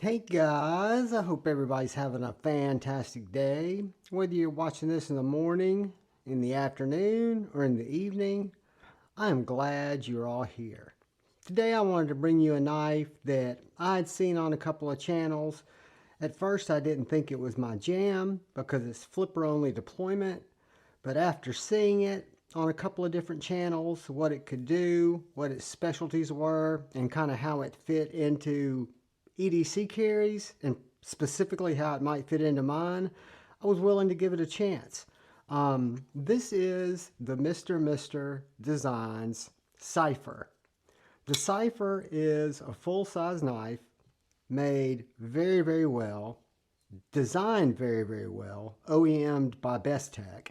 Hey guys, I hope everybody's having a fantastic day. Whether you're watching this in the morning, in the afternoon, or in the evening, I am glad you're all here. Today I wanted to bring you a knife that I'd seen on a couple of channels. At first I didn't think it was my jam because it's flipper only deployment, but after seeing it on a couple of different channels, what it could do, what its specialties were, and kind of how it fit into EDC carries, and specifically how it might fit into mine, I was willing to give it a chance. This is the Mr. Designs Cipher. The Cipher is a full-size knife made very well, designed very well, OEM'd by Bestech,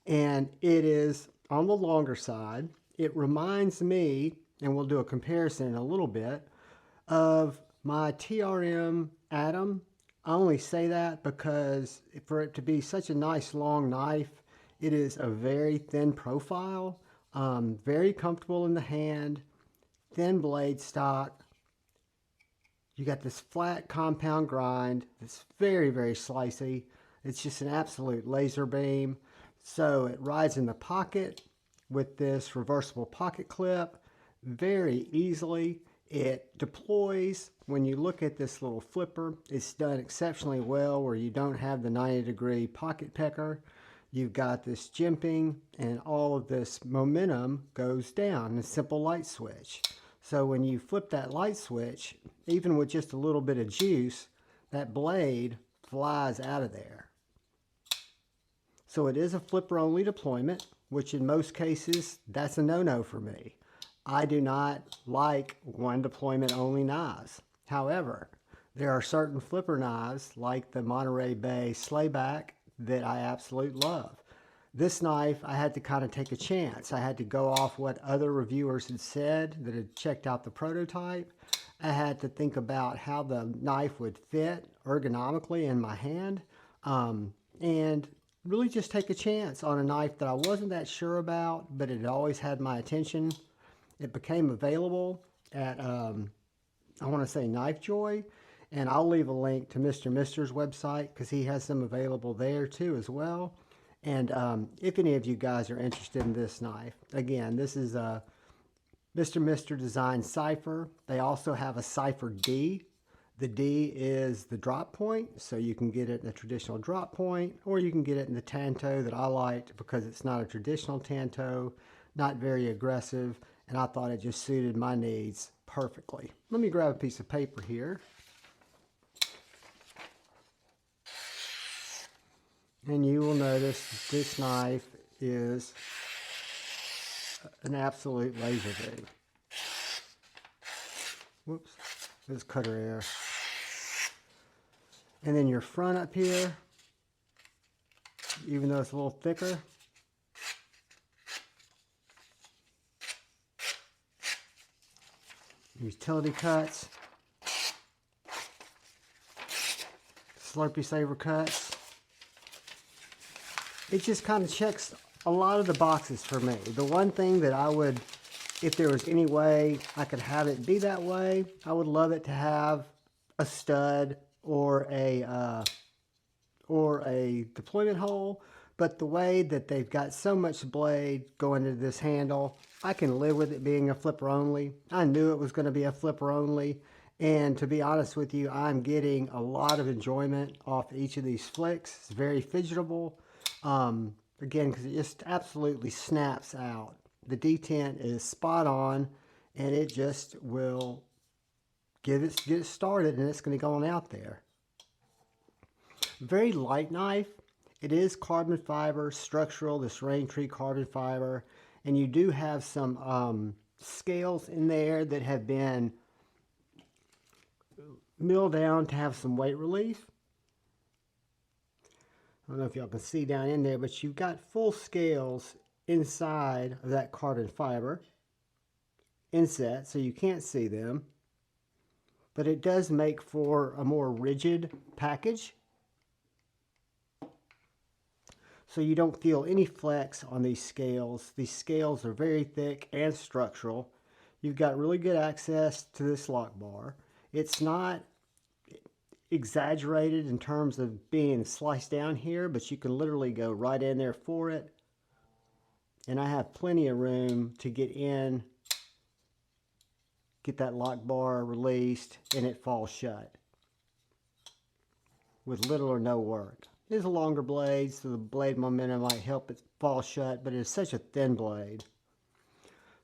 and it is on the longer side. It reminds me, and we'll do a comparison in a little bit, of my TRM Atom. I only say that because for it to be such a nice long knife, it is a very thin profile, very comfortable in the hand, thin blade stock. You got this flat compound grind that's very slicey. It's just an absolute laser beam. So it rides in the pocket with this reversible pocket clip very easily. It deploys. When you look at this little flipper, it's done exceptionally well where you don't have the 90-degree pocket pecker. You've got this jimping, and all of this momentum goes down. A simple light switch. So when you flip that light switch, even with just a little bit of juice, that blade flies out of there. So it is a flipper only deployment, which in most cases, that's a no-no for me. I do not like one deployment only knives. However, there are certain flipper knives like the Monterey Bay Slayback that I absolutely love. This knife, I had to kind of take a chance. I had to go off what other reviewers had said that had checked out the prototype. I had to think about how the knife would fit ergonomically in my hand, and really just take a chance on a knife that I wasn't that sure about, but it had always had my attention. It became available at, I want to say Knife Joy, and I'll leave a link to Mr. Mister's website because he has some available there too as well. And if any of you guys are interested in this knife, again, this is a Mr. Mister Design Cipher. They also have a Cipher D. The D is the drop point, so you can get it in a traditional drop point, or you can get it in the tanto that I liked because it's not a traditional tanto, not very aggressive, and I thought it just suited my needs perfectly. Let me grab a piece of paper here. And you will notice this knife is an absolute laser beam. Whoops, there's cutter error. And then your front up here, even though it's a little thicker, utility cuts, Slurpee Saver cuts. It just kind of checks a lot of the boxes for me. The one thing that I would, if there was any way I could have it be that way, I would love it to have a stud or a deployment hole. But the way that they've got so much blade going into this handle, I can live with it being a flipper only. I knew it was going to be a flipper only. And to be honest with you, I'm getting a lot of enjoyment off each of these flicks. It's very fidgetable. Again, because it just absolutely snaps out. The detent is spot on, and it just will get it started, and it's going to go on out there. Very light knife. It is carbon fiber, structural, this Raindrop carbon fiber, and you do have some scales in there that have been milled down to have some weight relief. I don't know if y'all can see down in there, but you've got full scales inside of that carbon fiber inset, so you can't see them. But it does make for a more rigid package. So you don't feel any flex on these scales. These scales are very thick and structural. You've got really good access to this lock bar. It's not exaggerated in terms of being sliced down here, but you can literally go right in there for it. And I have plenty of room to get in, get that lock bar released, and it falls shut with little or no work. It is a longer blade, so the blade momentum might help it fall shut, but it is such a thin blade.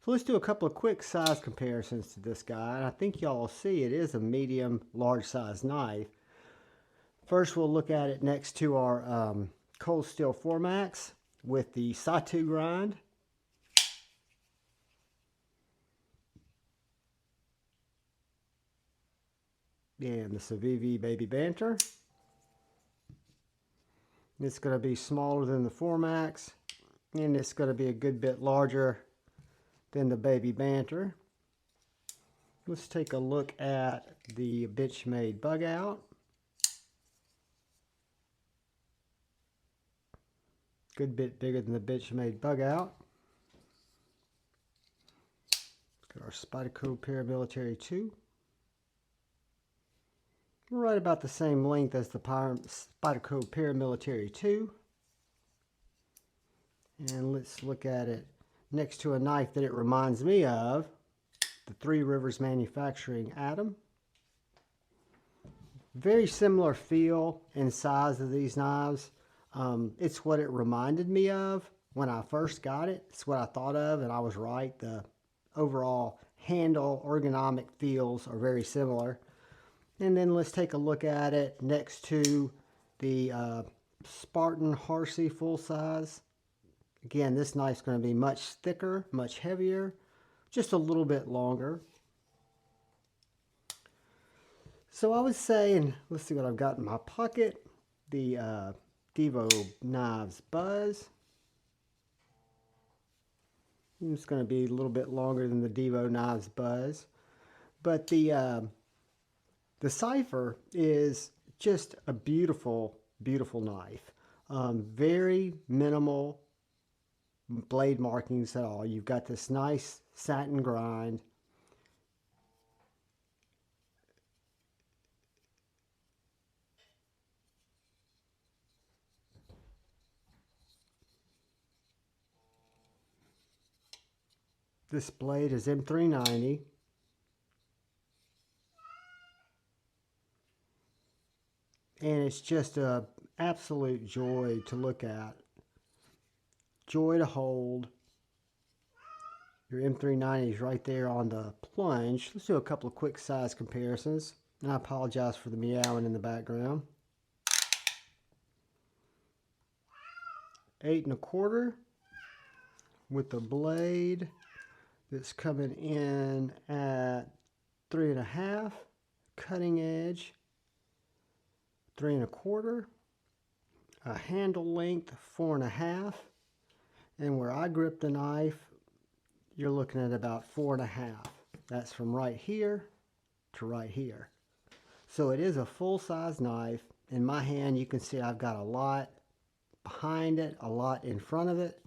So let's do a couple of quick size comparisons to this guy. And I think y'all will see it is a medium, large size knife. First, we'll look at it next to our cold steel 4max with the Satu grind. And the Civivi Baby Banter. It's going to be smaller than the 4max, and it's going to be a good bit larger than the Baby Banter. Let's take a look at the Benchmade Bug Out. Good bit bigger than the Benchmade Bug Out. Got our Spyderco Paramilitary 2. Right about the same length as the Spyderco Paramilitary 2. And let's look at it next to a knife that it reminds me of, the Three Rivers Manufacturing Atom. Very similar feel and size of these knives. It's what it reminded me of when I first got it. It's what I thought of, and I was right. The overall handle ergonomic feels are very similar. And then let's take a look at it next to the Spartan Harsey full size. Again, this knife's going to be much thicker, much heavier, just a little bit longer. So I would say, and let's see what I've got in my pocket, the Devo Knives Buzz. It's going to be a little bit longer than the Devo Knives Buzz. But the Cipher is just a beautiful, beautiful knife. Very minimal blade markings at all. You've got this nice satin grind. This blade is M390. And it's just an absolute joy to look at. Joy to hold. Your M390 is right there on the plunge. Let's do a couple of quick size comparisons. And I apologize for the meowing in the background. 8 1/4 with the blade that's coming in at 3 1/2. Cutting edge 3 1/4. A handle length 4 1/2. And where I grip the knife, you're looking at about 4 1/2. That's from right here to right here. So it is a full-size knife. In my hand, you can see I've got a lot behind it, a lot in front of it.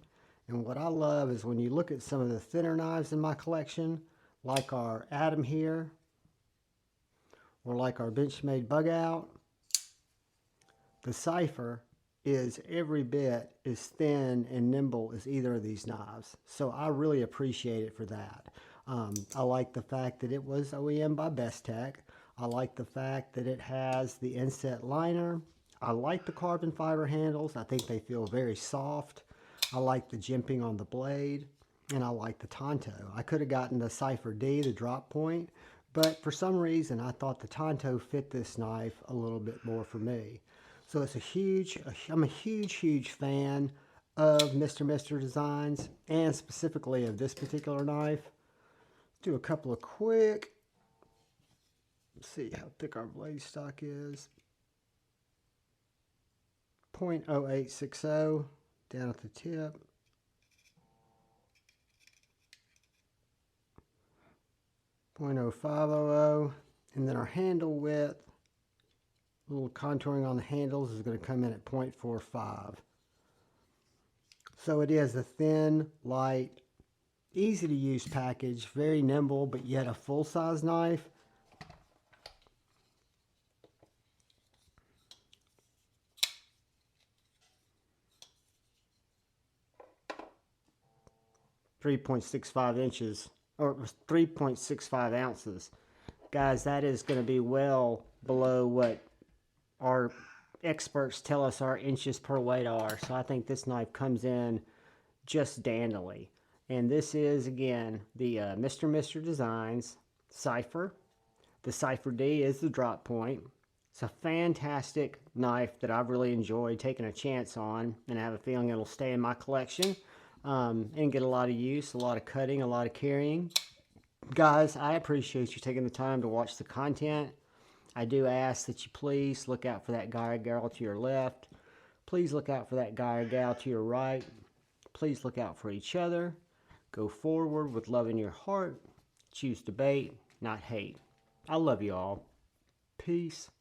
And what I love is when you look at some of the thinner knives in my collection, like our Atom here, or like our Benchmade Bug Out, the Cipher is every bit as thin and nimble as either of these knives. So I really appreciate it for that. I like the fact that it was OEM by Bestech. I like the fact that it has the inset liner. I like the carbon fiber handles. I think they feel very soft. I like the jimping on the blade. And I like the tanto. I could have gotten the Cipher D, the drop point, but for some reason I thought the tanto fit this knife a little bit more for me. So it's I'm a huge fan of Mr. Designs, and specifically of this particular knife. Do a couple of quick, let's see how thick our blade stock is. 0.0860 down at the tip. 0.0500, and then our handle width, a little contouring on the handles, is going to come in at 0.45. So it is a thin, light, easy to use package, very nimble, but yet a full-size knife. 3.65 inches, or 3.65 ounces. Guys, that is going to be well below what our experts tell us our inches per weight are. So I think this knife comes in just dandily. And this is, again, the Mr. Designs Cipher. The Cipher D is the drop point. It's a fantastic knife that I've really enjoyed taking a chance on, and I have a feeling it'll stay in my collection and get a lot of use, a lot of cutting, a lot of carrying. Guys, I appreciate you taking the time to watch the content. I do ask that you please look out for that guy or gal to your left. Please look out for that guy or gal to your right. Please look out for each other. Go forward with love in your heart. Choose debate, not hate. I love you all. Peace.